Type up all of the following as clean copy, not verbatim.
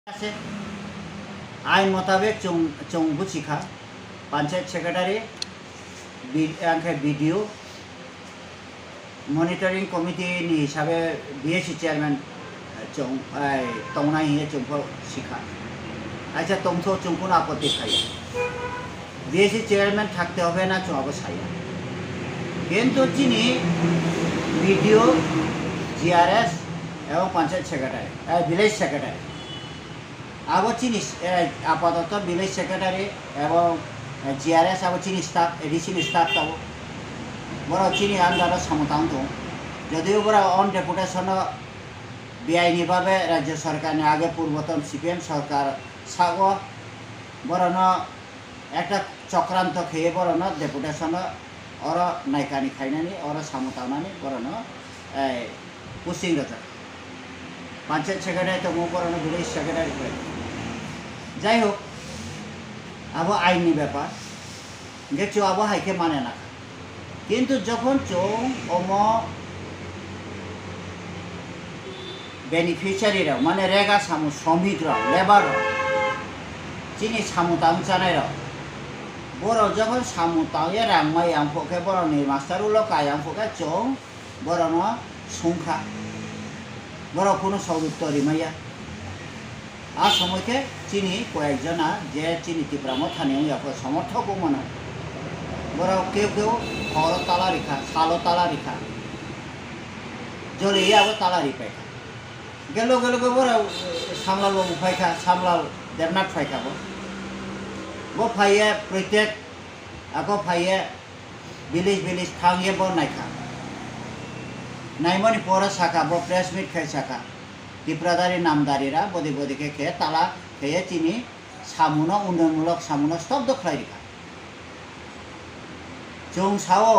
আছে আইন মোতাবেক চং বুচিখা পঞ্চায়েত সেক্রেটারি বিডিও মনিটরিং কমিটিनि হিসাবে বিএসসি চেয়ারম্যান চং তংনাই হিয়ে চংফো শিখা আচ্ছা তংথো চংফোন আপত্তি খাইয়া বিএসসি চেয়ারম্যান থাকতে হবে না চংআবো সাইয়া কিন্তু যিনি বিডিও জিআরএস এবং পঞ্চায়েত সেক্রেটারি ভিলেজ সেক্রেটারি আবো চিনি আপাতত ভিলেজ সেক্রেটারি এবং জিআরএস আবো চিনি স্টাফ এডিসিনি স্টাফ তাবো বড় চিনি আন্দার সমতাং দं যদিও বড় অন ডেপুটেশন বেআইনিভাবে রাজ্য সরকারনি আগে পূর্বতন সিপিএম সরকার সাগো বড় একটা চক্রান্ত খেয়ে বড় ডেপুটেশন অর নাইকানি খাইনানি অর সামতাওনানি বড় পুসিং রতা পঞ্চায়েত সেক্রেটারি তো বড় ভিলেজ সেক্রেটারি যাই হোক আবো আইনি ব্যাপার যে চো আবো হাইকে মানে না কিন্তু যখন চং অম বেনিফিশিয়ারিরা মানে রেগা সামু শ্রমিকরা লেবার চিনি সামুতাং জানাইরা বড় যখন সামুতাংয়ে রাংমাই আংফোকে বড় নি মাস্টার উলো কাই আংফোকে চং বড় সংখ্যা বড় কোনো সৌদুত্ত রিমাইয়া আর সময়কে চিনি কয়েকজনা যে চিনি ত্রিপুরা থানীয় সমর্থক মনে বড় কেউ কেউ হর তালা রেখা সালো তালা রেখা জলে আবার তালা রিপাইখা গেল গেল বড় সামলাল বাবু ফাইখা সামলাল দেবনাথ ফাইখাব বো ফাইয়ে প্রত্যেক আকৌ ফাইয়ে ভিলেজ থাঙিয়ে বো নাইখা নাইমনি পরে শাখা বো প্রেস মিট খাই শাখা ত্রিপুরাদারি নামদারিরা বদি বদিকে খেয়ে তালা খেয়ে চিনি সামুনো উন্নয়নমূলক সামুনো স্তব্ধ খাই রেখা চং সাও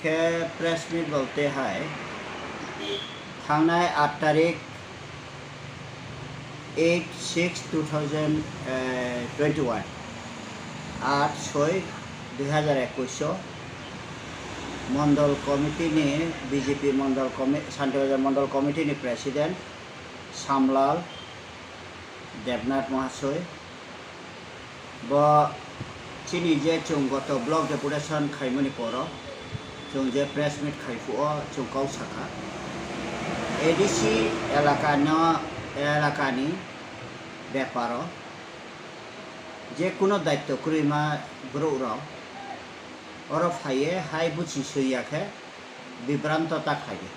खे प्रेस मिट बोलते हैं थांनाय 8 तारीख 8/6/2021 8/6/2021 मंडल कमिटी ने बीजेपी मंडल शांतिबाजार मंडल कमिटी ने प्रेसिडेंट सामलाल देवनाथ महाशय ब चिनी जे चुं गत ब्लक डेपुटेशन खाइमनि पर चुं जे प्रेस मिट खाइफुओ चुं काउ साखा एडिसी एलाकानि बेपार जे कोनो दायित्व क्रिमा ब्रौराव और फाइए हाई बुझी सैयाखे विभ्रांतता खाइए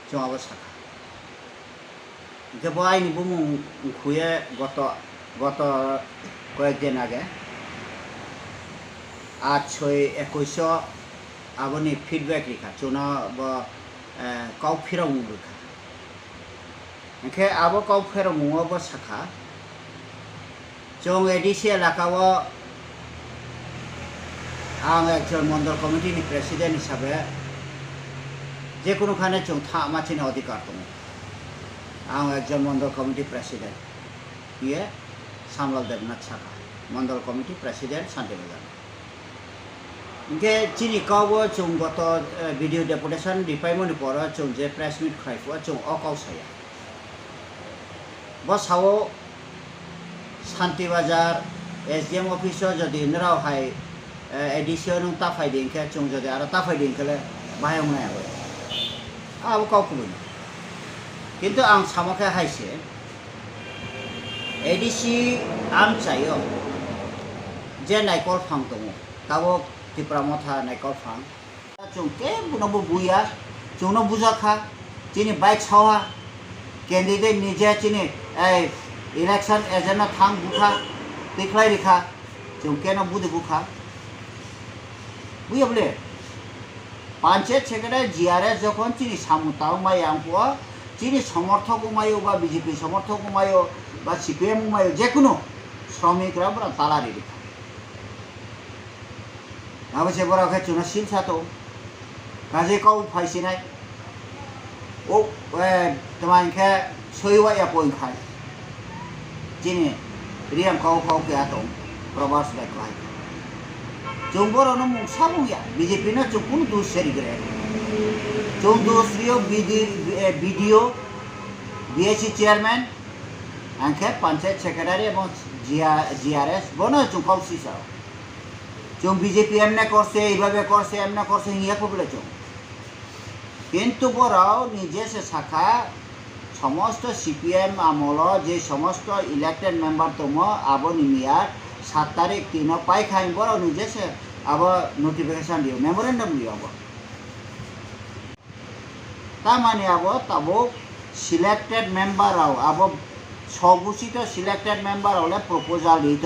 चुंआबो साखा जब आईनि बुमु खुए गत कয়েকদিন आगे 8/6/21 आबोनि फिडबैक रेखा चुना ब काउ फिराव रेखा ओंखे आबो काउ फिराव मुआबो साखा जों एडिसी एलाकाव आं एकजन मंडल कमिटिनि प्रेसिडेंट हिसाबै जेकुनुखाने जों मानसिनि अधिकार दं आं एकजन मंडल कमिटि प्रेसिडेंट बियो सामलाल देवनाथ साखा मंडल कमिटि प्रेसिडेंट शांतिबाजार इनके चिनी कावो चुं गत वीडियो डेपुटेशन डिपाइमनि पर चुं जे प्रेस मिट खाइफुआ चुं अकाउ साया बसावो शांतिबाजार एसडीएम ऑफिस जदि नराव हाय एडिशन ताफाइ दिंखे चुं जदि आरो ताफाइ दिंखेले बाहायं नायाबो आबो काउकुबो किन्तु आं सामाखे हायसे एडिसी आम चायो जे नायकल फां दङ ताबो त्रिपुरा मथा नायकल फां चुं के बुनाबो बुया चुंनो बुजाखा चिनि बाइक सावा कैंडिडेट निजे चिनि इलेक्शन एजेंट थां बुखा देखलाय रेखा चुं केनो बुदि बुखा बुयाबले पंचायत सेक्रेटारी जिआरएस যখন চিনি সামুতাও মাই आंखुआ চিনি समर्थक मायो बा बीजेपी समर्थक मायो বা সিপিএম মায় যে কোনো শ্রমিকরা বড় তালারি রেখা আবশ্যে বড় খে চুনা সিল সাতো কাজে কাউ ফাইসি নাই ও তোমাকে সইওয়া পই খায় চিনি রিয়াম কাউ কাউ কে আতো প্রবাস দেখায় जों बर'नो मुंसा बुंया बीजेपी ना जों कुन दूसरी करे जों दूसरियो वीडियो বিএসি চেয়ারম্যান आंखे पंचायत सेक्रेटारि और जिआरएस बनो चुं कौसी साव चुं बीजेपी एमने करছে এইভাবে করছে এমনে করছে হিয়া কবলে চুं কিন্তু বড়াও নিজে সে শাখা সমস্ত সিপিএম আমল যে সমস্ত ইলেক্টেড মেম্বার তোম আবো নিমিয়ার 7 তারিখ 3 পাই খাই বড়াও নিজে সে আবো নোটিফিকেশন দিও মেমোরেন্ডাম দিও আবো তা মানে আবো তাবো সিলেক্টেড মেম্বার আবো সর্বশিত সিলেক্টেড মেম্বার হলে প্রপোজাল দিত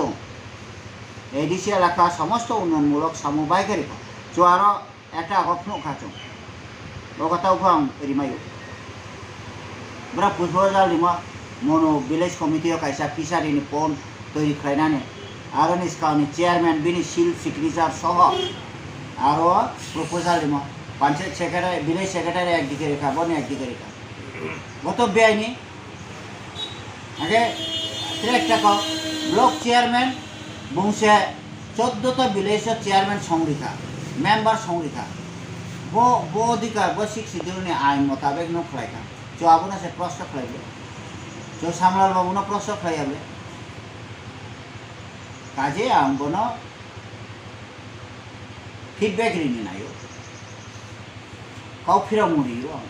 এডিসি এলাকা সমস্ত উন্নয়নমূলক সামবাহিক রেখা চো আরো একটা গঠন খাচ ও কথা উঠাং রিমায়ু ব্রা প্রপোজাল দিমা মনো ভিলেজ কমিটি কাইসা ফিসারিনি পন তৈরি খাইনানে আরো নিষ্কাউনি চেয়ারম্যান বিনি সিল সিগনেচার সহ আরো প্রপোজাল দিমা পঞ্চায়েত সেক্রেটারি ভিলেজ সেক্রেটারি একদিকে রেখা বনে একদিকে রেখা গত বেআইনি आगे ट्रेक ब्लक चेयरमैन बुंसे 14टा विलेज चेयरमैन संरखा मेम्बर संरखा बो अधिकार बो 6 शिड्यूल आईन मुताबिक नो खलायखा जो आबोना से प्रश्न खलायबे जो सामलाल बाबुनो प्रश्न खलायबे काजे आंबोनो फीडबैक रिनि नायो काउ फिरा मुरियो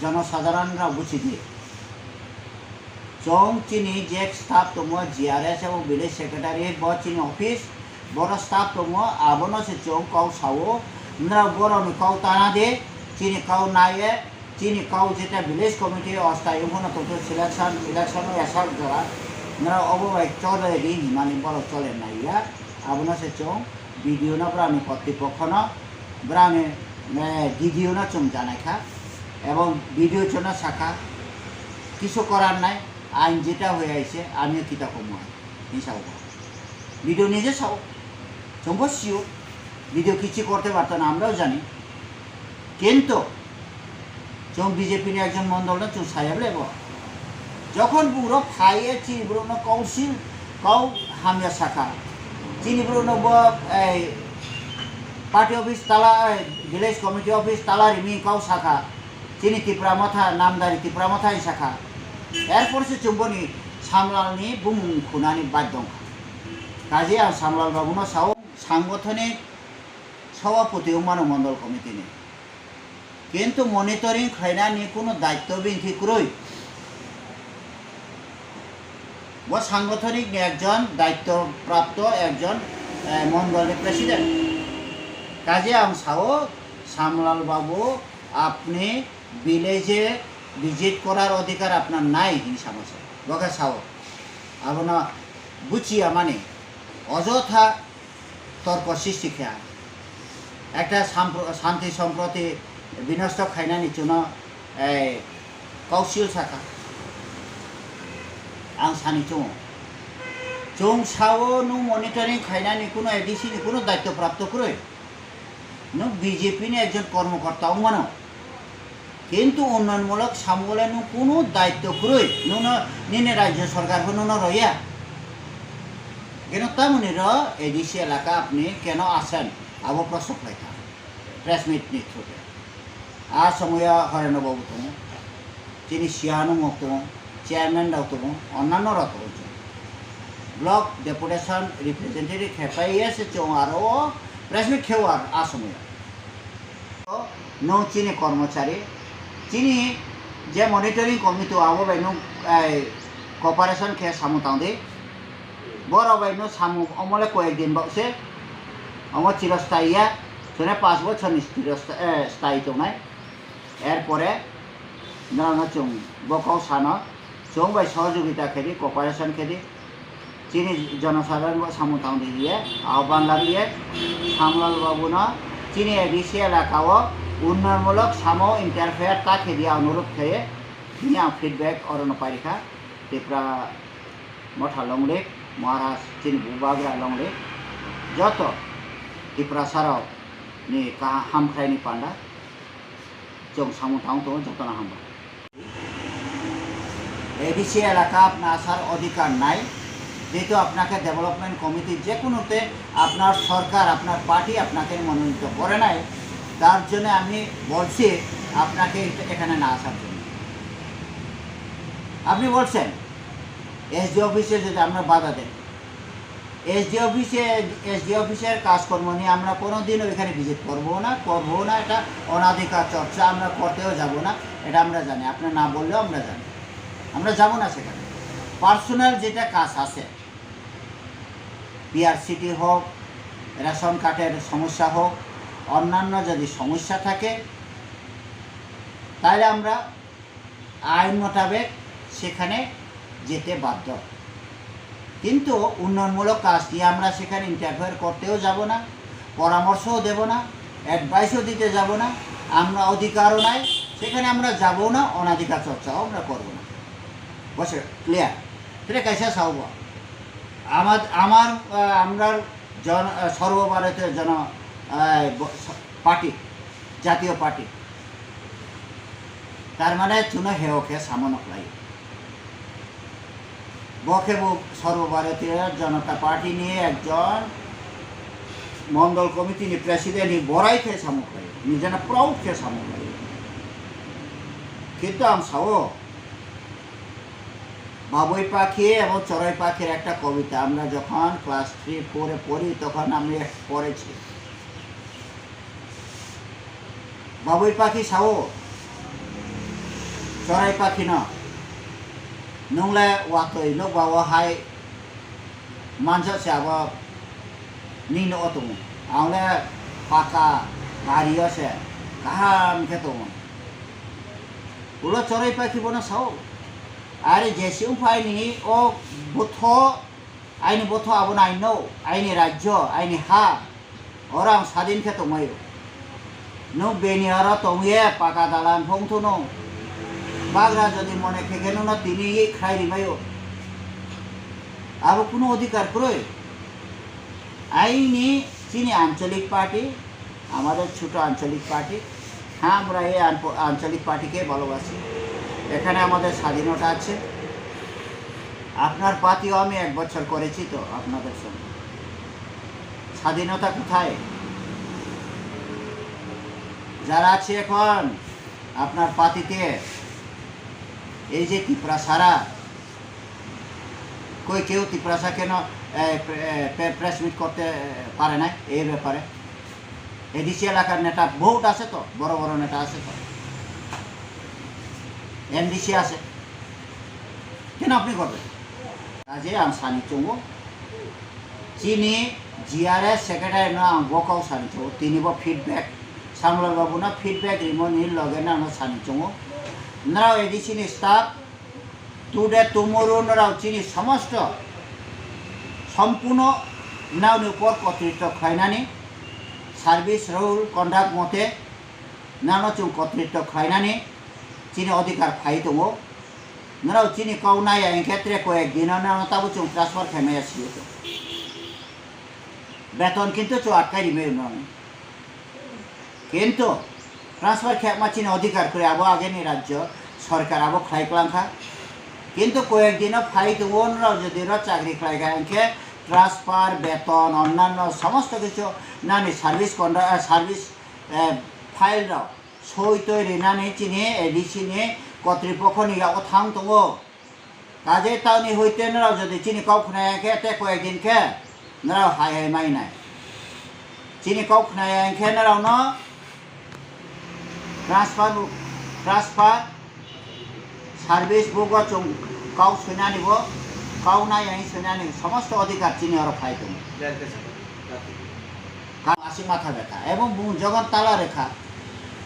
जनसाधारण रा बुझि दिए चौं चीनी जेक स्टाफ तुमो जिआरएस और विलेज सेक्रेटारी बहुत चीनी ऑफिस बड़ा स्टाफ तुमो आबनो से चौं काउ सावो नरा बड़ा नि काउ ताना दे चीनी काउ नाये चीनी काउ जेटा विलेज कमिटी अस्थायी होना तो सिलेक्शन इलेक्शन ऐसा जरा नरा अबो एक चले दी हिमानी बड़ा चले नाइया आबनो से चौं वीडियो ना ब्रानी प्रतिपक्ष ना ब्रानी वीडियो ना चौं जाने खा एवं वीडियो चौना शाखा किसो करार नाई आईन जेटा हो आमियो किता कमो हिसाब भिडियो निजे साओ जोंबो सियो भिडियो किछि करते पारतो ना आमराओ जानी किन्तु जों बीजेपी नि एकजन मंडल ना चुं सायाबलेबो जखन पुरो फाइए चिनिब्रुनो काउन्सिल काउ हामिया शाखा चिनिब्रुनो बो पार्टी ऑफिस ताला विलेज कमिटी ऑफिस ताला रिमी काउ शाखा चिनी तिप्रा माथा नामदारी तिप्रा माथा शाखा एरपर से चुम्बनी सामलालनी बुमुं खुनानी बाध्य काजे आं सामलाल बाबुनो साव सांगठनिक सभापति मानव मंडल कमिटी ने किन्तु मनिटरिंग खायनानि कोनो दायित्वबिन थिक्रई वो सांगठनिक एकजन दायित्वप्राप्त एकजन मंडल प्रेसिडेंट काजे आं साव सामलाल बाबू आपनी विलेजे विजिट करार अधिकार आपनार नाई हिसाब आछे बके साओ आपना बुझिया माने अजथा तर्क सृष्टि खेया एकटा शांति सम्प्रति विनष्ट खायनानि जोनो काउन्सिल शाखा आं सानि जों साओ नो मनिटरिंग खायनानि कोनो एडिसि नि कोनो दायित्व प्राप्त करे नो बीजेपी नि एकजन कर्मकर्ता मानो किन्तु उन्नयनमूलक सामले नो कोनो दायित्व करे नुनो निने राज्य सरकार को नुनो रहिया केन तामुनि र एडिसि एलाका आपनि केन आसेन आबो प्रश्न खायखा प्रेस मिट नि थ्रुते आ समय हरेन बाबू तुम चिनी सियानो मक्तम चेयरमैन दाव तुम अन्यान्य रत ब्लक डेपुटेशन रिप्रेजेंटेटिव खेपाइए से चौ आरो प्रेस मिट खेव आ समय नो चीनी कर्मचारी चीनी जे मनिटरिंग कमिटी आबो बायनो कॉपरेशन खे सामुतां दे बड़ बायनो सामु अमले कয়েক दिन बावसे अम चिरस्थायिया जोने 5 বছর स्थायी दंनाय एरपरे नाना चों बकाव साना चों बाय सहयोगिता खेदी कॉपरेशन खेदी चीनी जनसाधारण सामुतां दिए आह्वान लागिए सामलाल बाबुना चीनी एडिसि एलाकाओ उन्नयनमूलक सामो इंटरफेयर ता खेदिया अनुरोध खेये तिनी आं फिडबैक अरन पारिखा तिप्रा मठा लंगले महाराज चीनी बुबाग्रा लंगले जत तिप्रा साराव नि का हामख्रायनि पांडा जों सामुतां तो जतना हामबा एडिसि एलाका आपना आसार अधिकार नाई जेहेतु आपनाके डेवलपमेंट कमिटी जेकोनोते आपनार सरकार आपनार पार्टी आपनाके मनोनीत करे नाई तार जोन्नो आमी बोलছি আপনাকে এখানে না আসার জন্য আপনি বলছেন এসডি অফিসে যদি আমরা বাধা দেন, এসডি অফিসের কাজকর্ম নিয়ে আমরা কোনোদিনও এখানে ভিজিট করবো না, এটা অনাধিকার চর্চা আমরা করতেও যাব না, এটা আমরা জানি। আপনি না বললেও আমরা জানি, আমরা যাব না সেখানে। পার্সোনাল যেটা কাজ আছে, পিআরসিটি হোক, রেশন কার্ডের সমস্যা হোক, অন্যান্য যদি সমস্যা থাকে, তাহলে আমরা আইন মোতাবেক সেখানে যেতে বাধ্য। কিন্তু উন্নয়নমূলক কাজ নিয়ে আমরা সেখানে ইন্টারফেয়ার করতেও যাব না, পরামর্শও দেব না, অ্যাডভাইসও দিতে যাব না, আমরা অধিকারও নাই সেখানে, আমরা যাবও না, অনাধিকার চর্চাও আমরা করব না। বসে ক্লিয়ার? সেটা কাইসা চাব আমরা সর্বভারতীয় পার্টি, জাতীয় পার্টি, তার মানে চুনো হেওকে সামনক লাগে বকে সর্বভারতীয় জনতা পার্টি নিয়ে একজন মন্ডল কমিটি নি প্রেসিডেন্ট বড়াই খেয়ে সামুক লাগে, নিজেরা প্রাউড খেয়ে সামুক লাগে। কিন্তু আমি সাও বাবুই পাখি এবং চড়াই পাখির একটা কবিতা আমরা যখন ক্লাস 3-4 পড়ি তখন আমি পড়েছি। বাবুই পাখি সাও চড়াই পাখি না nungla watoi no bawa hai manja siapa ni no otung aule paka bario se kaham ketung ulo chorai paki bona sao are jesi umpai ni o botho aini botho abona aino aini rajyo aini ha orang sadin ketung mayo no beniara tongye paka dalan phongthu no Bagra যদি মনে খেকেন না তিনি খাই রিমাইও আর কোনো অধিকার করে আইনি চিনি আঞ্চলিক পার্টি, আমাদের ছোট আঞ্চলিক পার্টি। হ্যাঁ, আমরা এই আঞ্চলিক পার্টিকে ভালোবাসি, এখানে আমাদের স্বাধীনতা আছে। আপনার পার্টিও আমি 1 বছর করেছি, তো আপনাদের সঙ্গে স্বাধীনতা কোথায়? যারা আছে এখন আপনার পার্টিতে, এই যে ত্রিপুরাসারা কেউ ত্রিপুরাসা কেন প্রেস মিট করতে পারে না এই ব্যাপারে? এডিসি এলাকার নেতা বহুত আছে, তো বড় বড় নেতা আছে, তো এমডিসি আছে, কেন আপনি করবেন? কাজে আমি সানি চঙ্গো চিনি জিআরএস সেক্রেটারি না বকাও সানি চঙ্গো তিনি ফিডব্যাক সামলাল বাবু না ফিডব্যাক রিমনির লগে না সানি চঙ্গো নারাও এডিসিনি স্টাফ টুডে তুমরু নারাও চিনি সমস্ত সম্পূর্ণ নাওনি উপর কর্তৃত্ব খাইনানি সার্ভিস রুল কন্ডাক্ট মতে নানো চুং কর্তৃত্ব খাইনানি চিনি অধিকার খাই দङ নারাও চিনি কাউনাই ক্ষেত্রে কয়েকদিন নানো তাবো চুং ট্রান্সফার খাইমাই আসিयो তো বেতন কিন্তু চো আটকাই রিমে নয় কিন্তু ট্রান্সফার খেপমা চিনি অধিকার করে আবো আগেনি রাজ্য সরকার আবো খাইক্লাংখা কিন্তু কয়েকদিনও ফাই দङরাও যদি চাকরি খাইগা এনকে ট্রান্সফার বেতন অন্যান্য সমস্ত কিছু নানি সার্ভিস সার্ভিস ফাইলরাও সই তৈরি নানি চিনি এডিসিনি কর্তৃপক্ষ নিয়াও থাং দङ কাজে তাওনি হইতে নারাও যদি চিনি কাউখনায়াকে তে কয়েকদিনকে নারাও হাই হাই মাইনাই চিনি কাউখনায়াকে নারাও ন ट्रान्सफार सार्विस बुक चुं काउ सैनानिब काउ नाय सैनानि समस्त अधिकार चिनि और खाई दङ आसि माथा बेथा एवं जगन ताला रेखा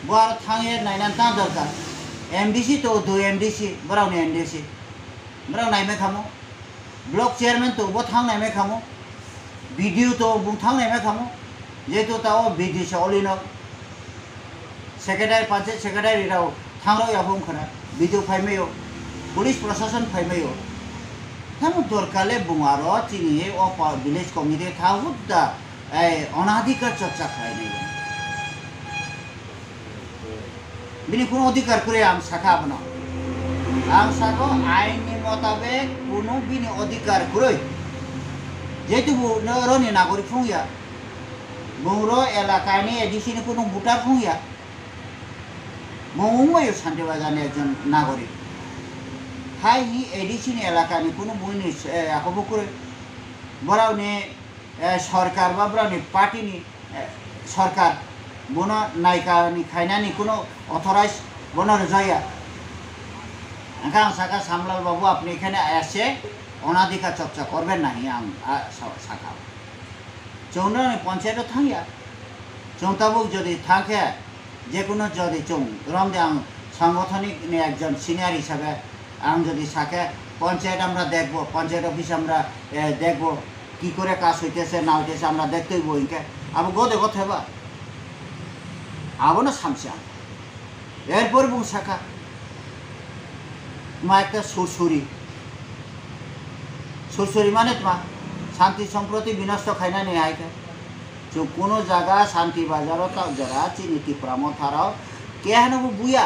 बार थांगे नायनान ता दरकार एमडीसी तो 2 एमडीसी बरावनि एमडीसी बराव नायमे खामो ब्लॉक चेयरमैन तो बो थां नायमे खामो बीडीओ तो बुं थां नायमे खामो जेतु ताओ बीडीसी अलिनो सेक्रेटारि पंचायत सेक्रेटारि राव थांरो याबुं खना बिदु फाइमेयो पुलिस प्रशासन फाइमेयो थाम दरकाले बुंगारो चिनि ओ विलेज कमिटी थाहुदा ए अनाधिकार चर्चा खाइने बिनि कोनो अधिकार करे आम शाखा बना आम साको आइननि मोताबेक कोनो बिनि अधिकार करे जेतु नरनि नागरिक फुंगिया बुंरो एलाकानि एडिसिनि कोनो भोटार फुंगिया মৌমায়ু শান্তিবাজানে একজন নাগরিক hai hi edisi ni elaka ni kuno buini akobo kore borao ni সরকার বা ব্রাউনি পার্টি নি সরকার বন নায়িকা নি খাইনানি কোনো অথরাইজ বনার জায়গা আং সাকা সামলাল বাবু আপনি এখানে এসে অনাধিকার চর্চা করবেন না আং সাকা চৌনা পঞ্চায়েত থাঙ্গিয়া চৌতাবুক যদি থাকে যে কোনো যদি চৌ রমদে আং সাংগঠনিক একজন সিনিয়র হিসাবে আং যদি সাকে পঞ্চায়েত আমরা দেখব পঞ্চায়েত অফিস আমরা দেখব কি করে কাজ হইতেছে না হইতেছে আমরা দেখতে হইব ইনকে আবো গদে কথা বা আবো না সামসা এরপর বুং শাখা মা একটা সুরসুরি সুরসুরি মানে তোমা শান্তি সম্প্রতি বিনষ্ট খাইনা নেই আইকে जो कोनो जगह शांति बाजारों का जरा नीति प्रामो थाराओ क्या है ना वो बुया